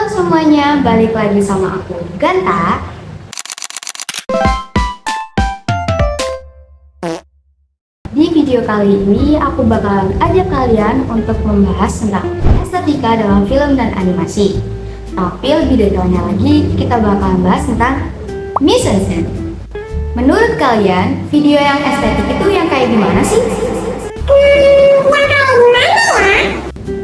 Halo semuanya, balik lagi sama aku Ganta. Di video kali ini aku bakalan ajak kalian untuk membahas tentang estetika dalam film dan animasi. Tapi lebih detailnya lagi, kita bakalan bahas tentang mise-en-scène. Menurut kalian, video yang estetik itu yang kayak gimana sih?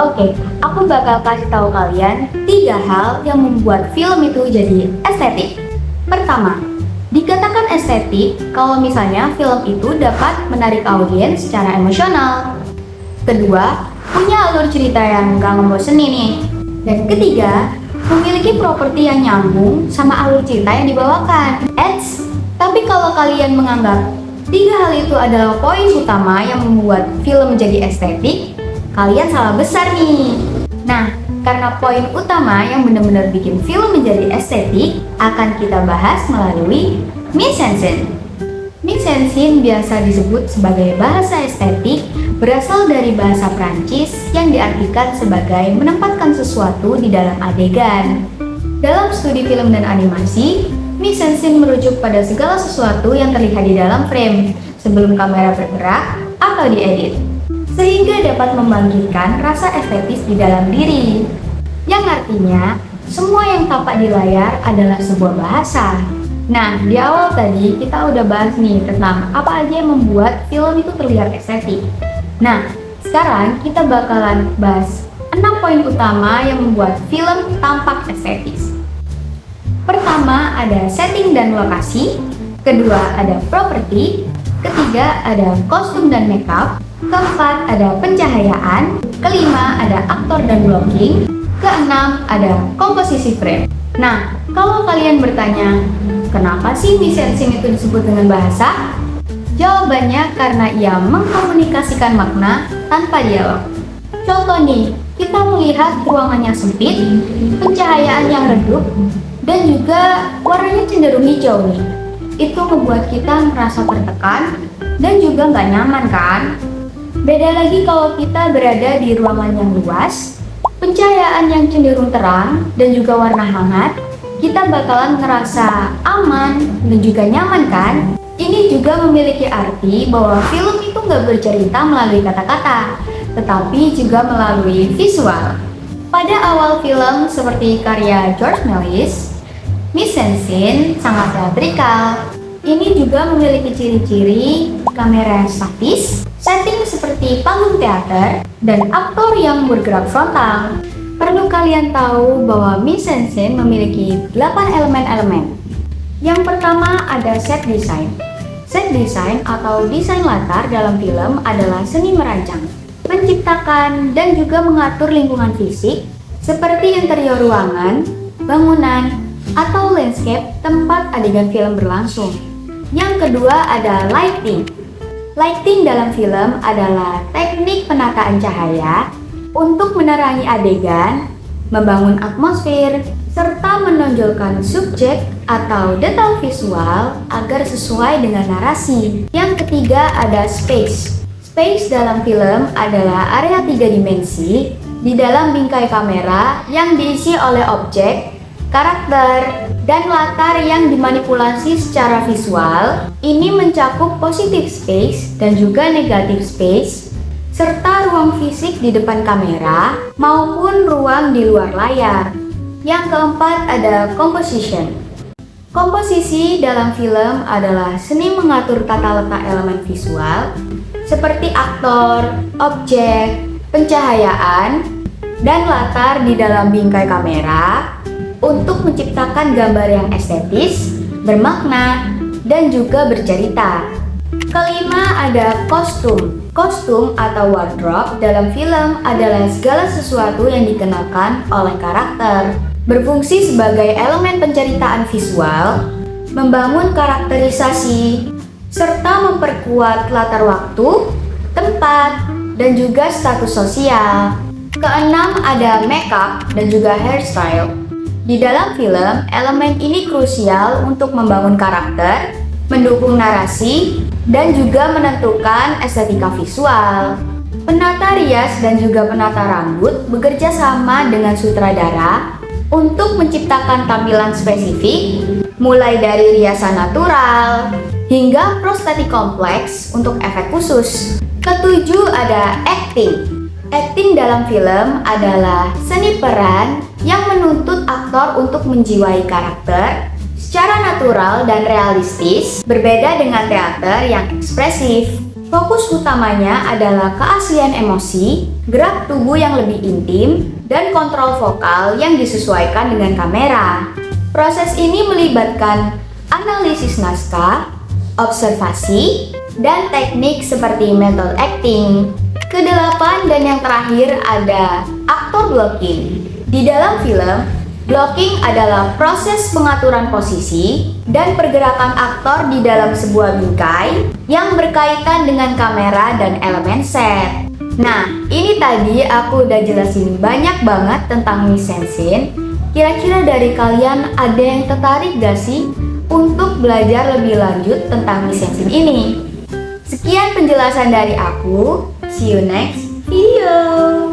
Oke, aku bakal kasih tahu kalian 3 hal yang membuat film itu jadi estetik. Pertama, dikatakan estetik kalau misalnya film itu dapat menarik audiens secara emosional. Kedua, punya alur cerita yang gak ngebosenin nih. Dan ketiga, memiliki properti yang nyambung sama alur cerita yang dibawakan. Tapi kalau kalian menganggap 3 hal itu adalah poin utama yang membuat film menjadi estetik, kalian salah besar nih. Nah, karena poin utama yang benar-benar bikin film menjadi estetik akan kita bahas melalui mise-en-scène. Mise-en-scène biasa disebut sebagai bahasa estetik, berasal dari bahasa Prancis yang diartikan sebagai menempatkan sesuatu di dalam adegan. Dalam studi film dan animasi, mise-en-scène merujuk pada segala sesuatu yang terlihat di dalam frame sebelum kamera bergerak atau diedit, sehingga dapat membangkitkan rasa estetis di dalam diri. Yang artinya, semua yang tampak di layar adalah sebuah bahasa. Nah, di awal tadi kita udah bahas nih tentang apa aja yang membuat film itu terlihat estetik. Nah, sekarang kita bakalan bahas 6 poin utama yang membuat film tampak estetis. Pertama, ada setting dan lokasi. Kedua, ada properti. Ketiga, ada kostum dan makeup. Keempat, ada pencahayaan. Kelima, ada aktor dan blocking. Keenam, ada komposisi frame. Nah, kalau kalian bertanya, kenapa sih mise-en-scène itu disebut dengan bahasa? Jawabannya karena ia mengkomunikasikan makna tanpa dialog. Contoh nih, kita melihat ruangan yang sempit, pencahayaan yang redup, dan juga warnanya cenderung hijau nih. Itu membuat kita merasa tertekan dan juga nggak nyaman kan? Beda lagi kalau kita berada di ruangan yang luas, pencahayaan yang cenderung terang dan juga warna hangat, kita bakalan ngerasa aman dan juga nyaman kan? Ini juga memiliki arti bahwa film itu nggak bercerita melalui kata-kata, tetapi juga melalui visual. Pada awal film seperti karya George Méliès, mise-en-scène sangat teatrikal. Ini juga memiliki ciri-ciri kamera yang statis, setting seperti panggung teater, dan aktor yang bergerak frontal. Perlu kalian tahu bahwa mise-en-scène memiliki 8 elemen-elemen. Yang pertama ada set design. Set design atau desain latar dalam film adalah seni merancang, menciptakan, dan juga mengatur lingkungan fisik seperti interior ruangan, bangunan, atau landscape tempat adegan film berlangsung. Yang kedua ada lighting. Lighting dalam film adalah teknik penataan cahaya untuk menerangi adegan, membangun atmosfer, serta menonjolkan subjek atau detail visual agar sesuai dengan narasi. Yang ketiga ada space. Space dalam film adalah area 3 dimensi di dalam bingkai kamera yang diisi oleh objek, karakter, dan latar yang dimanipulasi secara visual. Ini mencakup positive space dan juga negative space, serta ruang fisik di depan kamera maupun ruang di luar layar. Yang keempat ada composition. Komposisi dalam film adalah seni mengatur tata letak elemen visual seperti aktor, objek, pencahayaan, dan latar di dalam bingkai kamera untuk menciptakan gambar yang estetis, bermakna, dan juga bercerita. Kelima ada kostum. Kostum atau wardrobe dalam film adalah segala sesuatu yang dikenakan oleh karakter, berfungsi sebagai elemen penceritaan visual, membangun karakterisasi, serta memperkuat latar waktu, tempat, dan juga status sosial. Keenam ada makeup dan juga hairstyle. Di dalam film, elemen ini krusial untuk membangun karakter, mendukung narasi, dan juga menentukan estetika visual. Penata rias dan juga penata rambut bekerja sama dengan sutradara untuk menciptakan tampilan spesifik, mulai dari riasan natural hingga prostetik kompleks untuk efek khusus. Ketujuh ada acting. Acting dalam film adalah seni peran yang menuntut aktor untuk menjiwai karakter secara natural dan realistis, berbeda dengan teater yang ekspresif. Fokus utamanya adalah keaslian emosi, gerak tubuh yang lebih intim, dan kontrol vokal yang disesuaikan dengan kamera. Proses ini melibatkan analisis naskah, observasi, dan teknik seperti method acting. Kedelapan dan yang terakhir ada aktor blocking. Di dalam film, blocking adalah proses pengaturan posisi dan pergerakan aktor di dalam sebuah bingkai yang berkaitan dengan kamera dan elemen set. Nah, ini tadi aku udah jelasin banyak banget tentang mise-en-scene. Kira-kira dari kalian ada yang tertarik gak sih untuk belajar lebih lanjut tentang mise-en-scene ini? Sekian penjelasan dari aku. See you next video.